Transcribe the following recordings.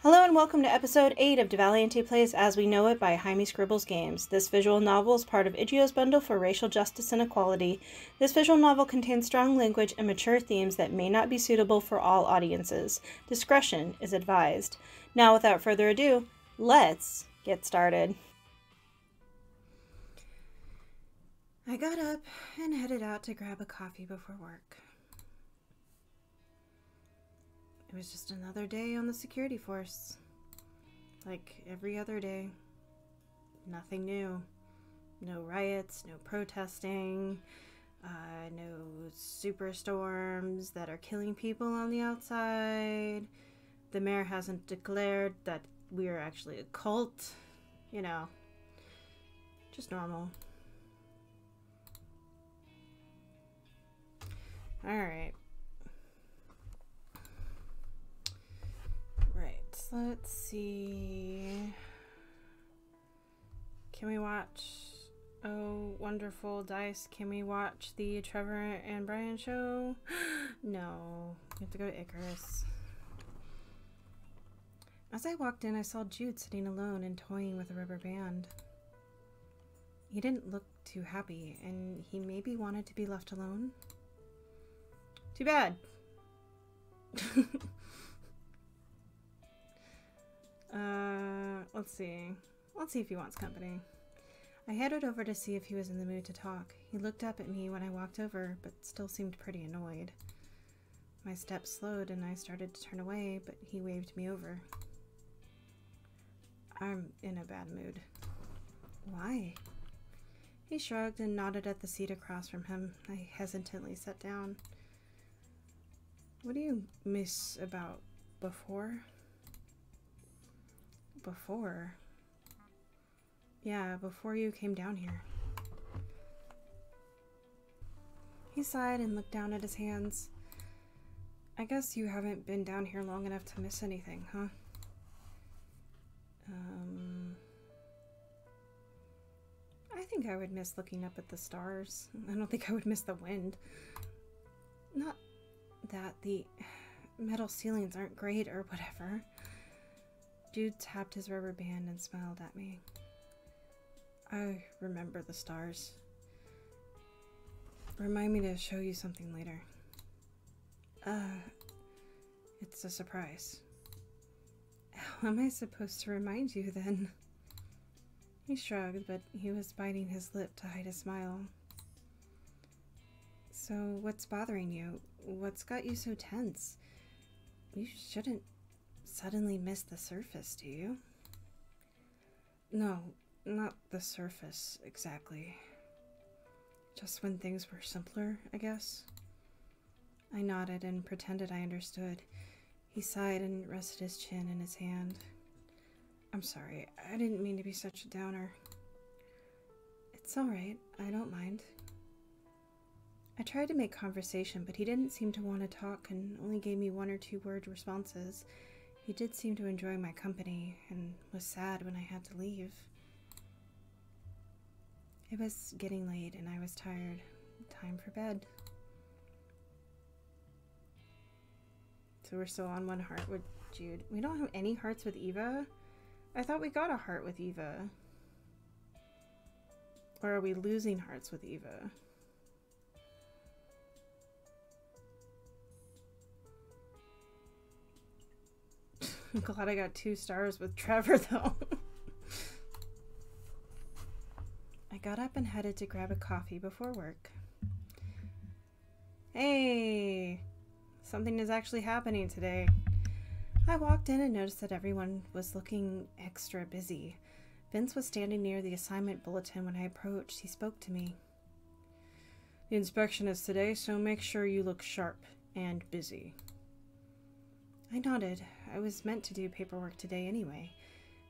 Hello and welcome to episode 8 of deValiante Plays As We Know It by Jaime Scribbles Games. This visual novel is part of Idio's Bundle for Racial Justice and Equality. This visual novel contains strong language and mature themes that may not be suitable for all audiences. Discretion is advised. Now, without further ado, let's get started. I got up and headed out to grab a coffee before work. It was just another day on the security force. Like every other day. Nothing new. No riots, no protesting, no superstorms that are killing people on the outside. The mayor hasn't declared that we are actually a cult. You know, just normal. Alright. Let's see. Can we watch Oh Wonderful Dice? Can we watch the Trevor and Brian show? No. We have to go to Icarus. As I walked in, I saw Jude sitting alone and toying with a rubber band. He didn't look too happy, and he maybe wanted to be left alone. Too bad. Let's see. Let's see if he wants company. I headed over to see if he was in the mood to talk. He looked up at me when I walked over, but still seemed pretty annoyed. My steps slowed and I started to turn away, but he waved me over. I'm in a bad mood. Why? He shrugged and nodded at the seat across from him. I hesitantly sat down. What do you miss about before? Before? Yeah, before you came down here. He sighed and looked down at his hands. I guess you haven't been down here long enough to miss anything, huh? I think I would miss looking up at the stars. I don't think I would miss the wind. Not that the metal ceilings aren't great or whatever. Jude tapped his rubber band and smiled at me. I remember the stars. Remind me to show you something later. It's a surprise. How am I supposed to remind you then? He shrugged, but he was biting his lip to hide a smile. So, what's bothering you? What's got you so tense? You shouldn't suddenly miss the surface, do you? No, not the surface, exactly. Just when things were simpler, I guess. I nodded and pretended I understood. He sighed and rested his chin in his hand. I'm sorry, I didn't mean to be such a downer. It's alright, I don't mind. I tried to make conversation, but he didn't seem to want to talk and only gave me 1 or 2 word responses. He did seem to enjoy my company and was sad when I had to leave. It was getting late and I was tired. Time for bed. So we're still on 1 heart with Jude. We don't have any hearts with Eva? I thought we got a heart with Eva. Or are we losing hearts with Eva? I'm glad I got 2 stars with Trevor, though. I got up and headed to grab a coffee before work. Hey! Something is actually happening today. I walked in and noticed that everyone was looking extra busy. Vince was standing near the assignment bulletin when I approached. He spoke to me. The inspection is today, so make sure you look sharp and busy. I nodded. I was meant to do paperwork today anyway.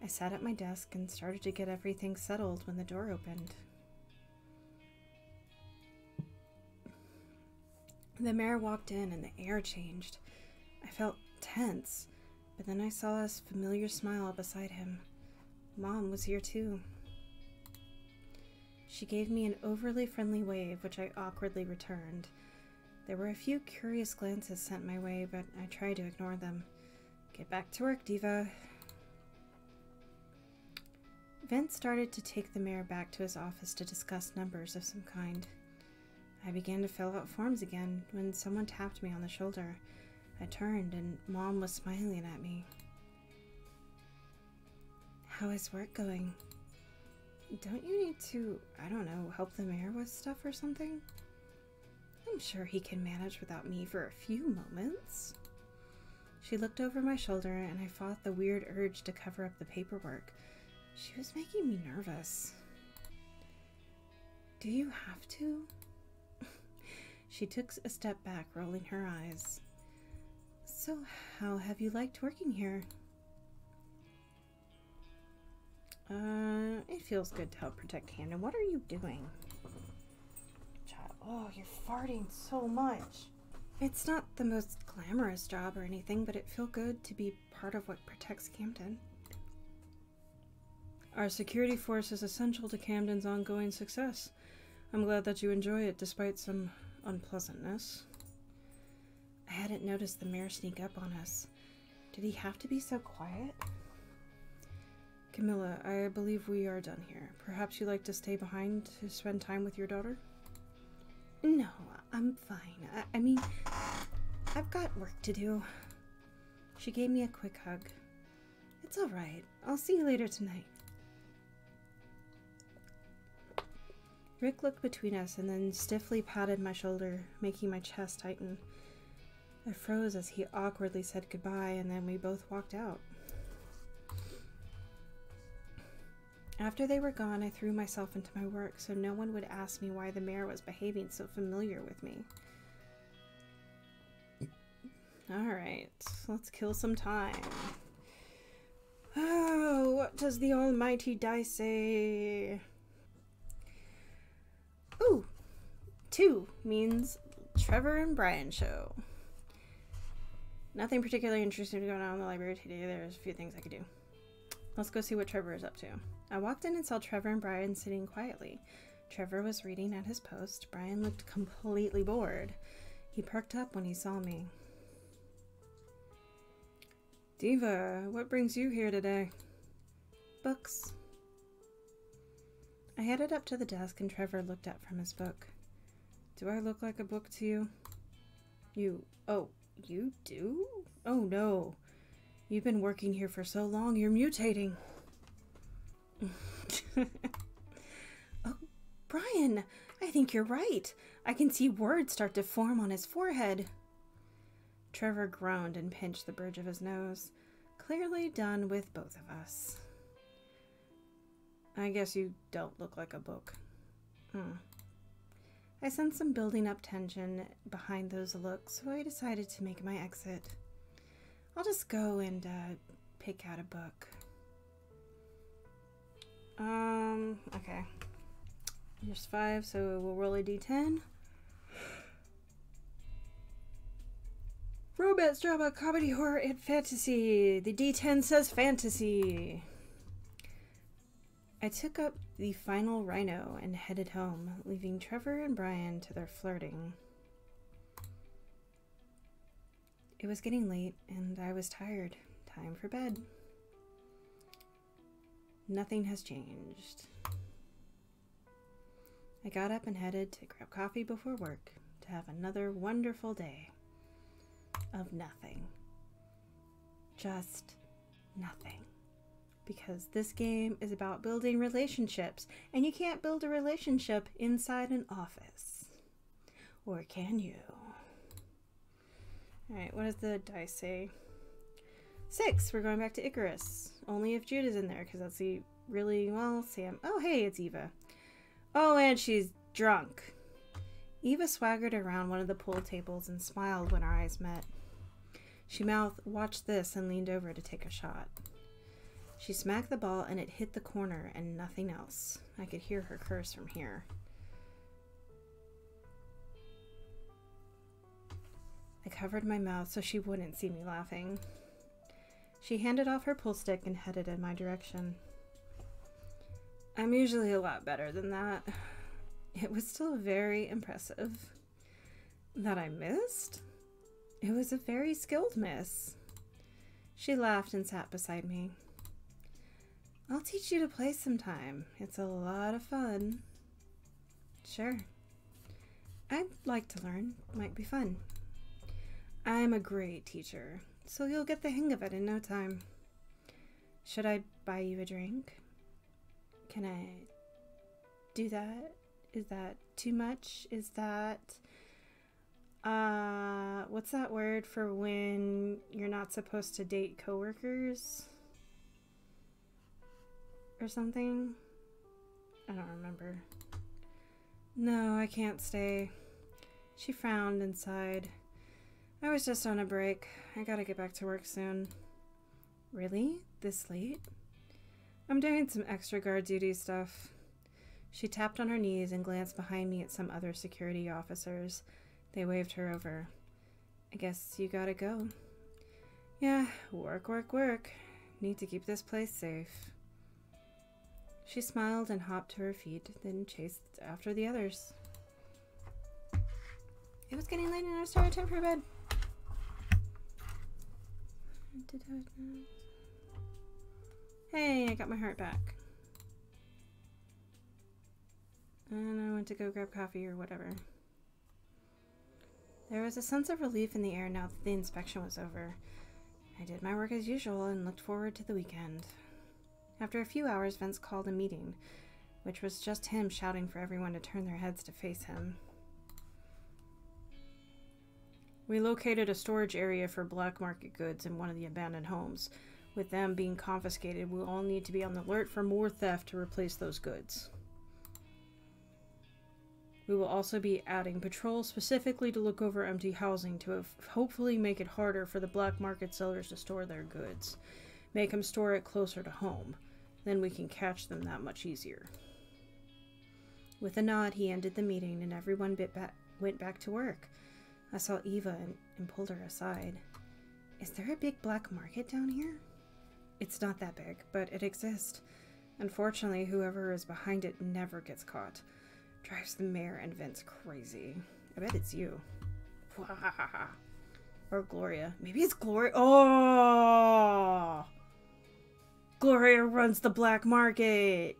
I sat at my desk and started to get everything settled when the door opened. The mayor walked in and the air changed. I felt tense, but then I saw his familiar smile beside him. Mom was here too. She gave me an overly friendly wave, which I awkwardly returned. There were a few curious glances sent my way, but I tried to ignore them. Get back to work, Diva. Vince started to take the mayor back to his office to discuss numbers of some kind. I began to fill out forms again when someone tapped me on the shoulder. I turned and Mom was smiling at me. How is work going? Don't you need to, I don't know, help the mayor with stuff or something? I'm sure he can manage without me for a few moments. She looked over my shoulder and I fought the weird urge to cover up the paperwork. She was making me nervous. Do you have to? She took a step back, rolling her eyes. So, how have you liked working here? It feels good to help protect Camden. What are you doing? Child, oh, you're farting so much. It's not the most glamorous job or anything, but it feels good to be part of what protects Camden. Our security force is essential to Camden's ongoing success. I'm glad that you enjoy it, despite some unpleasantness. I hadn't noticed the mayor sneak up on us. Did he have to be so quiet? Camilla, I believe we are done here. Perhaps you'd like to stay behind to spend time with your daughter? No, I'm fine. I mean, I've got work to do. She gave me a quick hug. It's all right. I'll see you later tonight. Rick looked between us and then stiffly patted my shoulder, making my chest tighten. I froze as he awkwardly said goodbye, and then we both walked out. After they were gone, I threw myself into my work so no one would ask me why the mayor was behaving so familiar with me. Alright, let's kill some time. Oh, what does the almighty dice say? Ooh, 2 means Trevor and Brian show. Nothing particularly interesting going on in the library today. There's a few things I could do. Let's go see what Trevor is up to. I walked in and saw Trevor and Brian sitting quietly. Trevor was reading at his post. Brian looked completely bored. He perked up when he saw me. Diva, what brings you here today? Books. I headed up to the desk and Trevor looked up from his book. Do I look like a book to you? You do? Oh no. You've been working here for so long, you're mutating. Oh, Brian, I think you're right. I can see words start to form on his forehead. Trevor groaned and pinched the bridge of his nose. Clearly done with both of us. I guess you don't look like a book. I sensed some building up tension behind those looks, so I decided to make my exit. I'll just go and pick out a book. Okay. Here's 5, so we'll roll a d10. Romance, drama, comedy, horror, and fantasy. The d10 says fantasy. I took up the final rhino and headed home, leaving Trevor and Brian to their flirting. It was getting late, and I was tired. Time for bed. Nothing has changed. I got up and headed to grab coffee before work to have another wonderful day of nothing. Just nothing. Because this game is about building relationships, and you can't build a relationship inside an office. Or can you? Alright, what does the dice say? 6! We're going back to Icarus. Only if Jude is in there, because that's the really, well, Sam. Oh, hey, it's Eva. Oh, and she's drunk. Eva swaggered around one of the pool tables and smiled when our eyes met. She mouthed, "Watch this," and leaned over to take a shot. She smacked the ball and it hit the corner and nothing else. I could hear her curse from here. I covered my mouth so she wouldn't see me laughing. She handed off her pool stick and headed in my direction. I'm usually a lot better than that. It was still very impressive. That I missed? It was a very skilled miss. She laughed and sat beside me. I'll teach you to play sometime. It's a lot of fun. Sure. I'd like to learn. Might be fun. I'm a great teacher, so you'll get the hang of it in no time. Should I buy you a drink? Can I do that? Is that too much? Is that... what's that word for when you're not supposed to date coworkers? Or something? I don't remember. No, I can't stay. She frowned and sighed. I was just on a break. I gotta get back to work soon. Really? This late? I'm doing some extra guard duty stuff. She tapped on her knees and glanced behind me at some other security officers. They waved her over. I guess you gotta go. Yeah, work, work, work. Need to keep this place safe. She smiled and hopped to her feet, then chased after the others. It was getting late and it started time for bed. Hey, I got my heart back. And I went to go grab coffee or whatever. There was a sense of relief in the air now that the inspection was over. I did my work as usual and looked forward to the weekend. After a few hours, Vince called a meeting, which was just him shouting for everyone to turn their heads to face him. We located a storage area for black market goods in one of the abandoned homes. With them being confiscated, we'll all need to be on the alert for more theft to replace those goods. We will also be adding patrols specifically to look over empty housing to hopefully make it harder for the black market sellers to store their goods. Make them store it closer to home. Then we can catch them that much easier. With a nod, he ended the meeting and everyone went back to work. I saw Eva and pulled her aside. Is there a big black market down here? It's not that big, but it exists. Unfortunately, whoever is behind it never gets caught. Drives the mayor and Vince crazy. I bet it's you. Or Gloria. Maybe it's Gloria. Oh! Gloria runs the black market.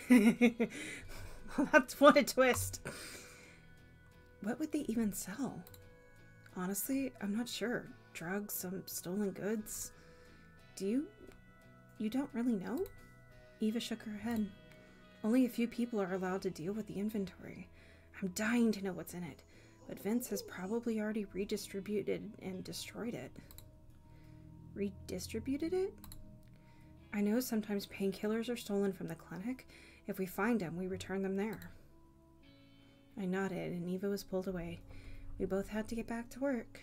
That's what a twist. What would they even sell? Honestly, I'm not sure. Drugs, some stolen goods. You don't really know? Eva shook her head. Only a few people are allowed to deal with the inventory. I'm dying to know what's in it, but Vince has probably already redistributed and destroyed it. Redistributed it? I know sometimes painkillers are stolen from the clinic. If we find them, we return them there. I nodded, and Eva was pulled away. We both had to get back to work.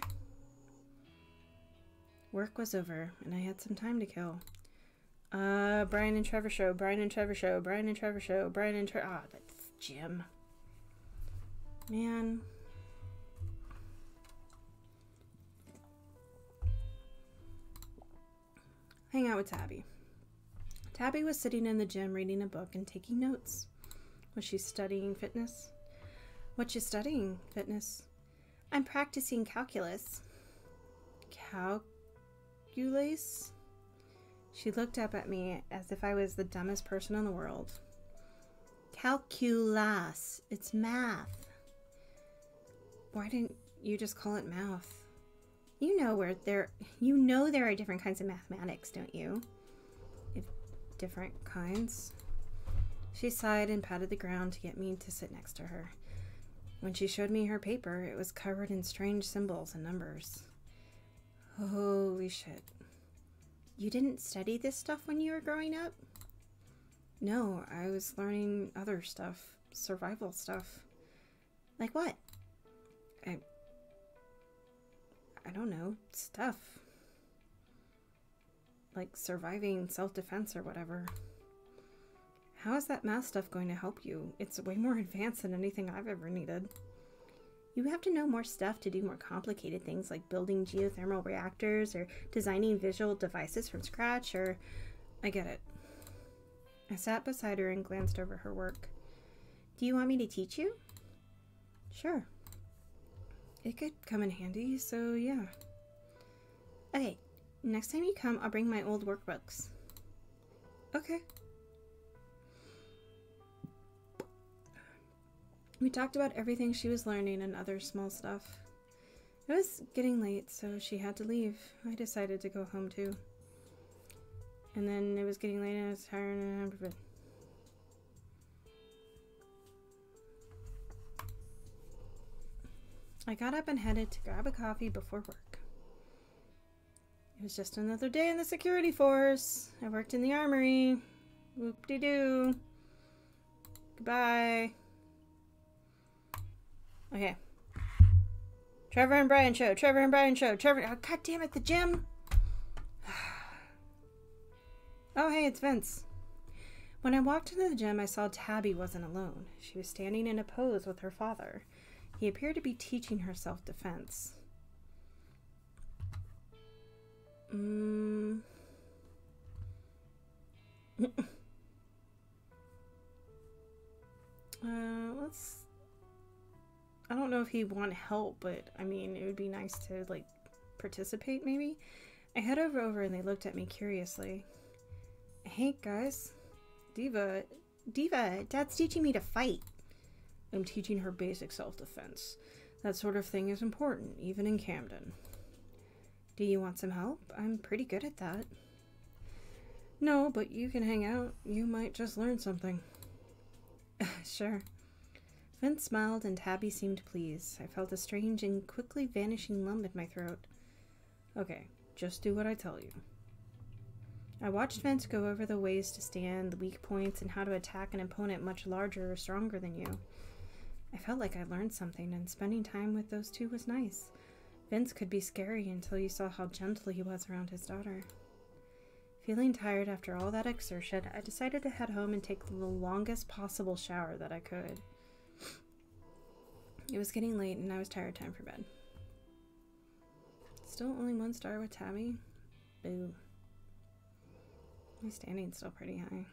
Work was over, and I had some time to kill. Brian and Trevor show, Brian and Trevor show, Brian and Trevor show, Brian and Trevor... Ah, that's Jim. Man. Hang out with Tabby. Tabby was sitting in the gym reading a book and taking notes. Was she studying fitness? What's she studying, fitness? I'm practicing calculus. Calculus? She looked up at me as if I was the dumbest person in the world. Calculus. It's math. Why didn't you just call it math? You know there are different kinds of mathematics, don't you? If different kinds. She sighed and patted the ground to get me to sit next to her. When she showed me her paper, it was covered in strange symbols and numbers. Holy shit. You didn't study this stuff when you were growing up? No, I was learning other stuff. Survival stuff. Like what? I don't know. Stuff. Like surviving self-defense or whatever. How is that math stuff going to help you? It's way more advanced than anything I've ever needed. You have to know more stuff to do more complicated things like building geothermal reactors or designing visual devices from scratch or... I get it. I sat beside her and glanced over her work. Do you want me to teach you? Sure. It could come in handy, so yeah. Okay, Next time you come, I'll bring my old workbooks. Okay. We talked about everything she was learning and other small stuff. It was getting late, so she had to leave. I decided to go home too. And then it was getting late and I was tired and I'm bed. I got up and headed to grab a coffee before work. It was just another day in the security force. I worked in the armory. Whoop-de-doo. Goodbye. Okay. Trevor and Brian show. Trevor and Brian show. Trevor. Oh, God damn it, the gym. Oh, hey, it's Vince. When I walked into the gym, I saw Tabby wasn't alone. She was standing in a pose with her father. He appeared to be teaching her self-defense. I don't know if he'd want help, but I mean, it would be nice to, like, participate, maybe? I head over and they looked at me curiously. Hey, guys. Diva, Dad's teaching me to fight. I'm teaching her basic self-defense. That sort of thing is important, even in Camden. Do you want some help? I'm pretty good at that. No, but you can hang out. You might just learn something. Sure. Vince smiled and Tabby seemed pleased. I felt a strange and quickly vanishing lump in my throat. Okay, just do what I tell you. I watched Vince go over the ways to stand, the weak points, and how to attack an opponent much larger or stronger than you. I felt like I learned something, and spending time with those two was nice. Vince could be scary until you saw how gentle he was around his daughter. Feeling tired after all that exertion, I decided to head home and take the longest possible shower that I could. It was getting late and I was tired. Time for bed. Still only 1 star with Tabby? Boo. My standing's still pretty high.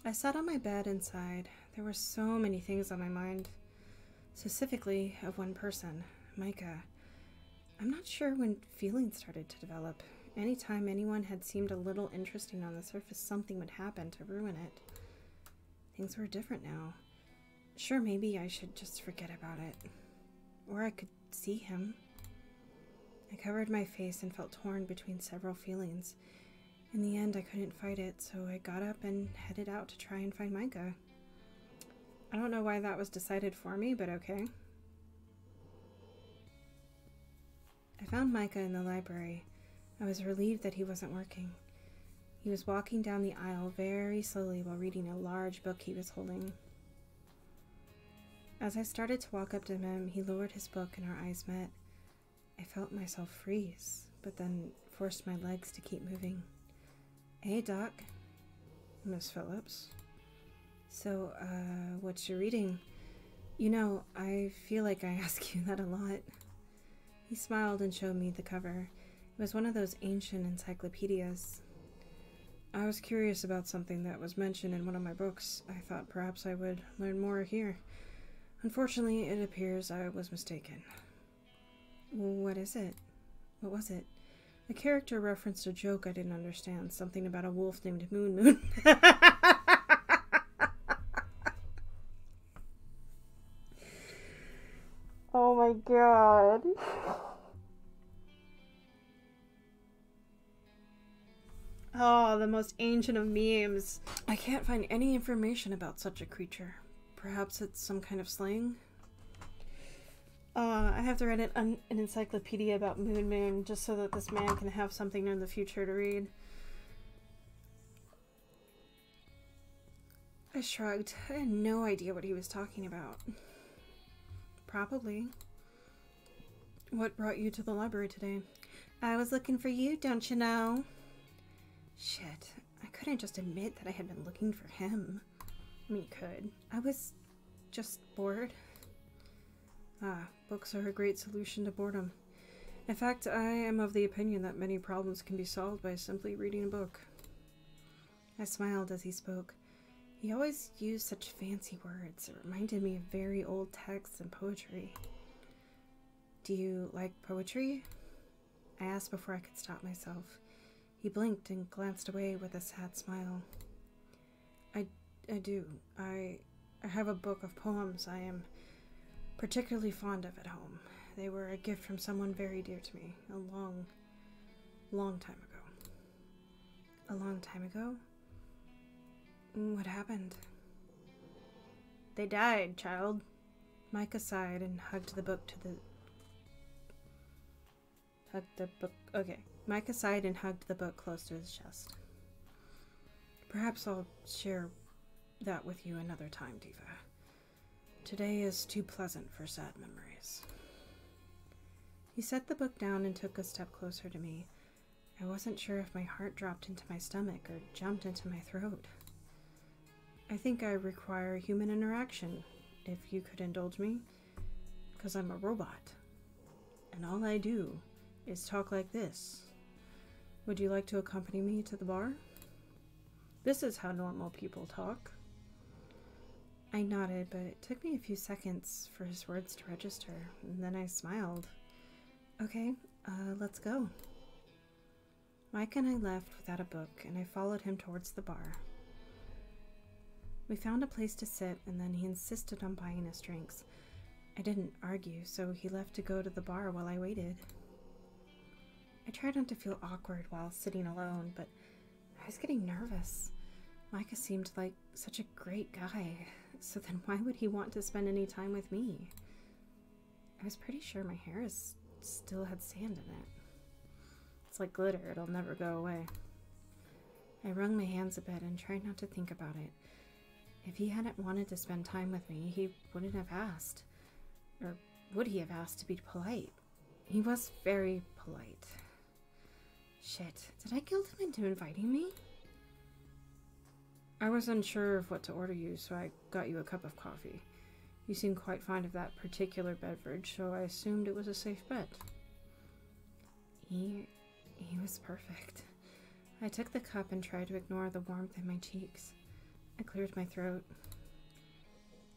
I sat on my bed and sighed. There were so many things on my mind. Specifically of one person, Micah. I'm not sure when feelings started to develop. Anytime anyone had seemed a little interesting on the surface, something would happen to ruin it. Things were different now. Sure, maybe I should just forget about it. Or I could see him. I covered my face and felt torn between several feelings. In the end, I couldn't fight it, so I got up and headed out to try and find Micah. I don't know why that was decided for me, but okay. I found Micah in the library. I was relieved that he wasn't working. He was walking down the aisle very slowly while reading a large book he was holding. As I started to walk up to him, he lowered his book and our eyes met. I felt myself freeze, but then forced my legs to keep moving. Hey, Doc. Miss Phillips. So, what you reading? You know, I feel like I ask you that a lot. He smiled and showed me the cover. It was one of those ancient encyclopedias. I was curious about something that was mentioned in one of my books. I thought perhaps I would learn more here. Unfortunately, it appears I was mistaken. What is it? What was it? The character referenced a joke I didn't understand. Something about a wolf named Moon. Oh my god. Oh, the most ancient of memes. I can't find any information about such a creature. Perhaps it's some kind of slang? I have to write an encyclopedia about Moon just so that this man can have something in the future to read. I shrugged. I had no idea what he was talking about. Probably. What brought you to the library today? I was looking for you, don't you know? Shit. I couldn't just admit that I had been looking for him. I mean, you could. I was just bored. Ah, books are a great solution to boredom. In fact, I am of the opinion that many problems can be solved by simply reading a book. I smiled as he spoke. He always used such fancy words. It reminded me of very old texts and poetry. Do you like poetry? I asked before I could stop myself. He blinked and glanced away with a sad smile. I do. I have a book of poems I am particularly fond of at home. They were a gift from someone very dear to me a long time ago. A long time ago? What happened? They died, child. Micah sighed and hugged the book Micah sighed and hugged the book close to his chest. Perhaps I'll share that with you another time, Diva. Today is too pleasant for sad memories. He set the book down and took a step closer to me. I wasn't sure if my heart dropped into my stomach or jumped into my throat. I think I require human interaction, if you could indulge me, because I'm a robot, and all I do is talk like this. Would you like to accompany me to the bar? This is how normal people talk. I nodded, but it took me a few seconds for his words to register, and then I smiled. Okay, let's go. Mike and I left without a book, and I followed him towards the bar. We found a place to sit, and then he insisted on buying us drinks. I didn't argue, so he left to go to the bar while I waited. I tried not to feel awkward while sitting alone, but I was getting nervous. Micah seemed like such a great guy, so then why would he want to spend any time with me? I was pretty sure my hair still had sand in it. It's like glitter, it'll never go away. I wrung my hands a bit and tried not to think about it. If he hadn't wanted to spend time with me, he wouldn't have asked. Or would he have asked to be polite? He was very polite. Shit, did I guilt him into inviting me? I was unsure of what to order you, so I got you a cup of coffee. You seem quite fond of that particular beverage, so I assumed it was a safe bet. He was perfect. I took the cup and tried to ignore the warmth in my cheeks. I cleared my throat.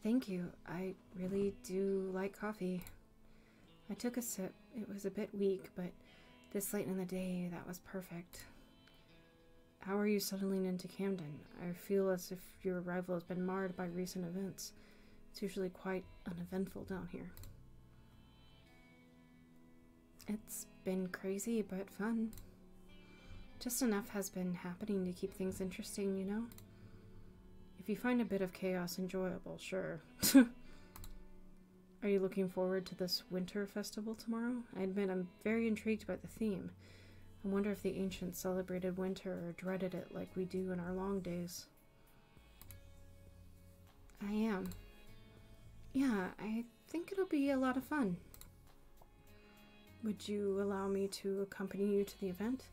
Thank you. I really do like coffee. I took a sip. It was a bit weak, but this late in the day, that was perfect. How are you settling into Camden? I feel as if your arrival has been marred by recent events. It's usually quite uneventful down here. It's been crazy, but fun. Just enough has been happening to keep things interesting, you know? If you find a bit of chaos enjoyable, sure. Are you looking forward to this winter festival tomorrow? I admit I'm very intrigued by the theme. I wonder if the ancients celebrated winter or dreaded it like we do in our long days. I am. Yeah, I think it'll be a lot of fun. Would you allow me to accompany you to the event?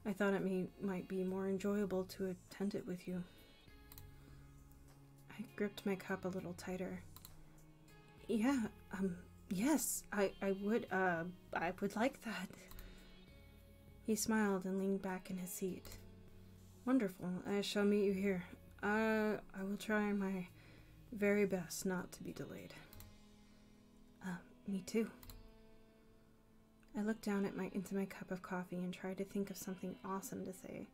I thought it might be more enjoyable to attend it with you. I gripped my cup a little tighter. Yeah, yes, I would like that. He smiled and leaned back in his seat. Wonderful, I shall meet you here. I will try my very best not to be delayed. Me too. I looked down into my cup of coffee and tried to think of something awesome to say.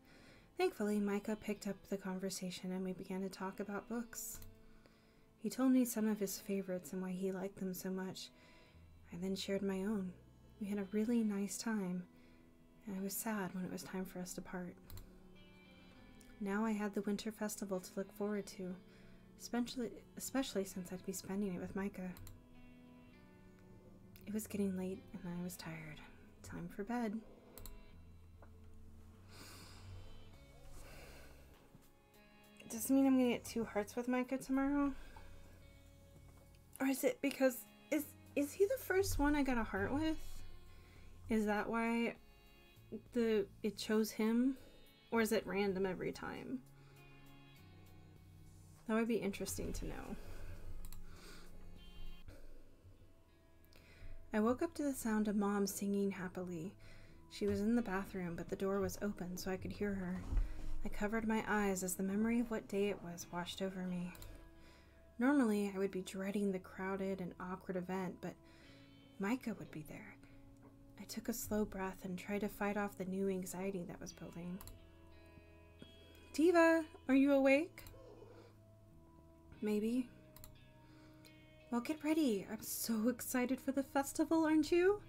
Thankfully, Micah picked up the conversation and we began to talk about books. He told me some of his favorites and why he liked them so much. I then shared my own. We had a really nice time, and I was sad when it was time for us to part. Now I had the winter festival to look forward to, especially since I'd be spending it with Micah. It was getting late and I was tired. Time for bed. Does this mean I'm gonna get 2 hearts with Micah tomorrow? Or is it because is he the first one I got a heart with? Is that why it chose him? Or is it random every time? That would be interesting to know. I woke up to the sound of Mom singing happily. She was in the bathroom, but the door was open so I could hear her. I covered my eyes as the memory of what day it was washed over me. Normally, I would be dreading the crowded and awkward event, but Micah would be there. I took a slow breath and tried to fight off the new anxiety that was building. Diva, are you awake? Maybe. Well, get ready. I'm so excited for the festival, aren't you?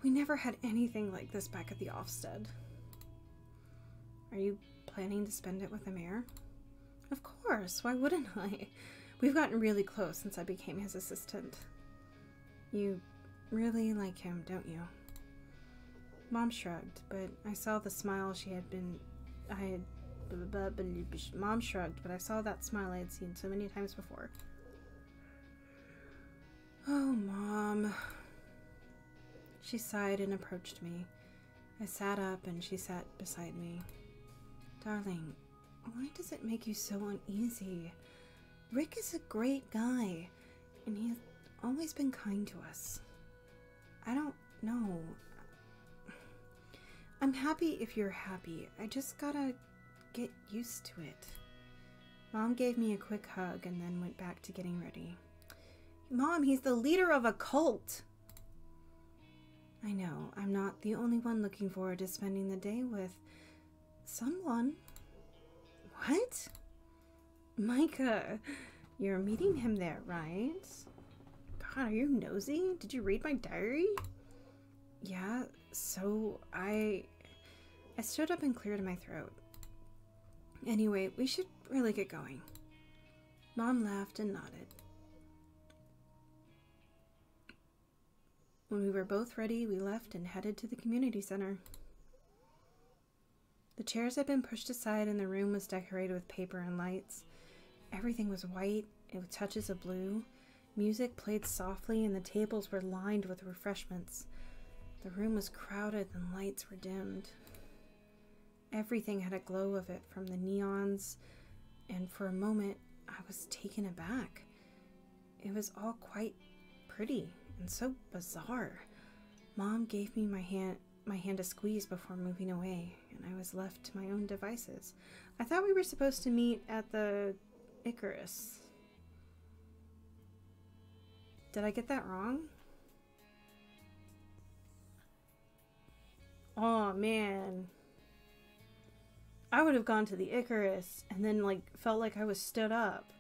We never had anything like this back at the Ofsted. Are you planning to spend it with the mayor? Of course, why wouldn't I? We've gotten really close since I became his assistant. You really like him, don't you? Mom shrugged, but I saw the smile Mom shrugged, but I saw that smile I had seen so many times before. Oh, Mom. She sighed and approached me. I sat up and she sat beside me. Darling, why does it make you so uneasy? Rick is a great guy, and he's always been kind to us. I don't know. I'm happy if you're happy. I just gotta get used to it. Mom gave me a quick hug and then went back to getting ready. Mom, he's the leader of a cult. I know, I'm not the only one looking forward to spending the day with someone. What? Micah, you're meeting him there, right? God, are you nosy? Did you read my diary? Yeah, so I stood up and cleared my throat. Anyway, we should really get going. Mom laughed and nodded. When we were both ready, we left and headed to the community center. The chairs had been pushed aside and the room was decorated with paper and lights. Everything was white, with touches of blue. Music played softly and the tables were lined with refreshments. The room was crowded and lights were dimmed. Everything had a glow of it from the neons, and for a moment I was taken aback. It was all quite pretty and so bizarre. Mom gave me my hand a squeeze before moving away, and I was left to my own devices. I thought we were supposed to meet at the Icarus. Did I get that wrong? Oh man. I would have gone to the Icarus and then felt like I was stood up.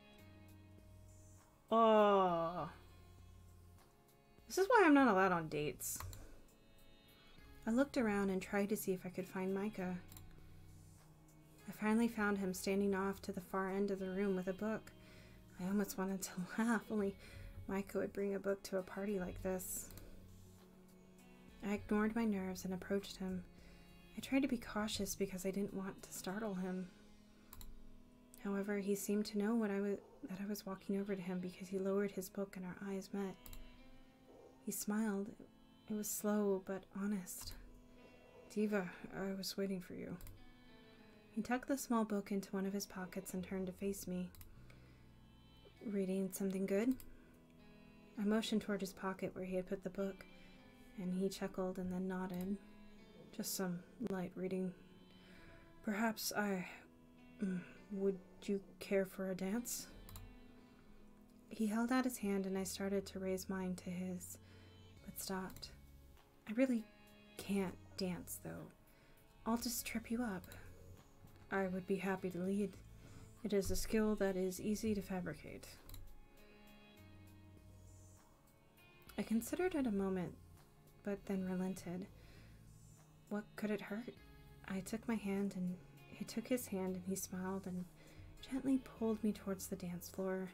Oh. This is why I'm not allowed on dates. I looked around and tried to see if I could find Micah. I finally found him standing off to the far end of the room with a book. I almost wanted to laugh, only Micah would bring a book to a party like this. I ignored my nerves and approached him. I tried to be cautious because I didn't want to startle him. However, he seemed to know that I was walking over to him because he lowered his book and our eyes met. He smiled. It was slow but honest. Diva, I was waiting for you. He tucked the small book into one of his pockets and turned to face me. Reading something good? I motioned toward his pocket where he had put the book, and he chuckled and then nodded. Just some light reading. Perhaps would you care for a dance? He held out his hand and I started to raise mine to his, but stopped. I really can't dance, though. I'll just trip you up. I would be happy to lead. It is a skill that is easy to fabricate. I considered it a moment, but then relented. What could it hurt? I took my hand and he took his hand and he smiled and gently pulled me towards the dance floor.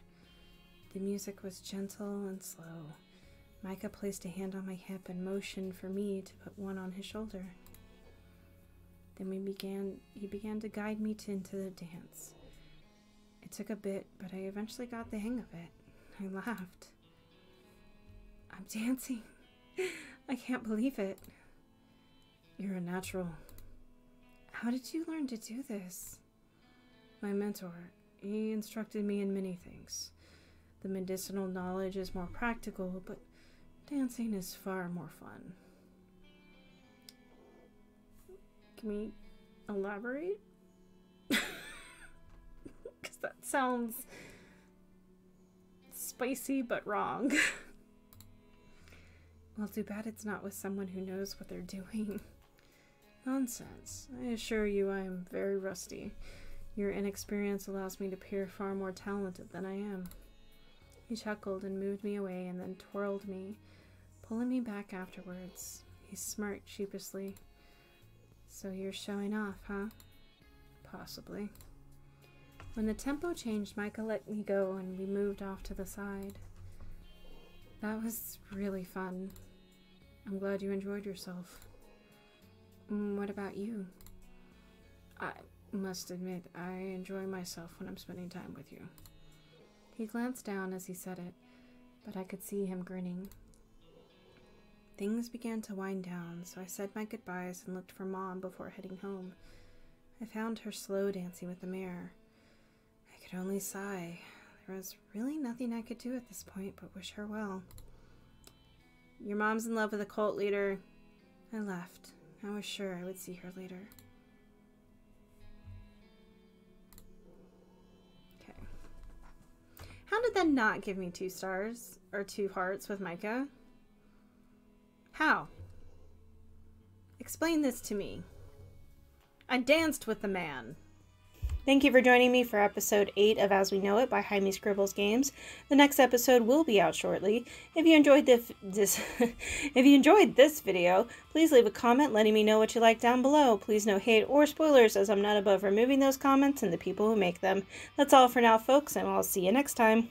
The music was gentle and slow. Micah placed a hand on my hip and motioned for me to put one on his shoulder. Then he began to guide me into the dance. It took a bit, but I eventually got the hang of it. I laughed. I'm dancing. I can't believe it. You're a natural. How did you learn to do this? My mentor, he instructed me in many things. The medicinal knowledge is more practical, but dancing is far more fun. Can we elaborate? That sounds spicy but wrong. Well, too bad it's not with someone who knows what they're doing. Nonsense. I assure you I am very rusty. Your inexperience allows me to appear far more talented than I am. He chuckled and moved me away and then twirled me, pulling me back afterwards. He smirked sheepishly. So you're showing off, huh? Possibly. When the tempo changed, Micah let me go and we moved off to the side. That was really fun. I'm glad you enjoyed yourself. What about you? I must admit, I enjoy myself when I'm spending time with you. He glanced down as he said it, but I could see him grinning. Things began to wind down, so I said my goodbyes and looked for Mom before heading home. I found her slow dancing with the mirror. I could only sigh. There was really nothing I could do at this point but wish her well. Your mom's in love with a cult leader. I left. I was sure I would see her later. Okay. How did that not give me 2 stars? Or 2 hearts with Micah? How? Explain this to me. I danced with the man. Thank you for joining me for episode 8 of As We Know It by Jaime Scribbles Games. The next episode will be out shortly. If you enjoyed this video, please leave a comment letting me know what you like down below. Please no hate or spoilers, as I'm not above removing those comments and the people who make them. That's all for now, folks, and I'll see you next time.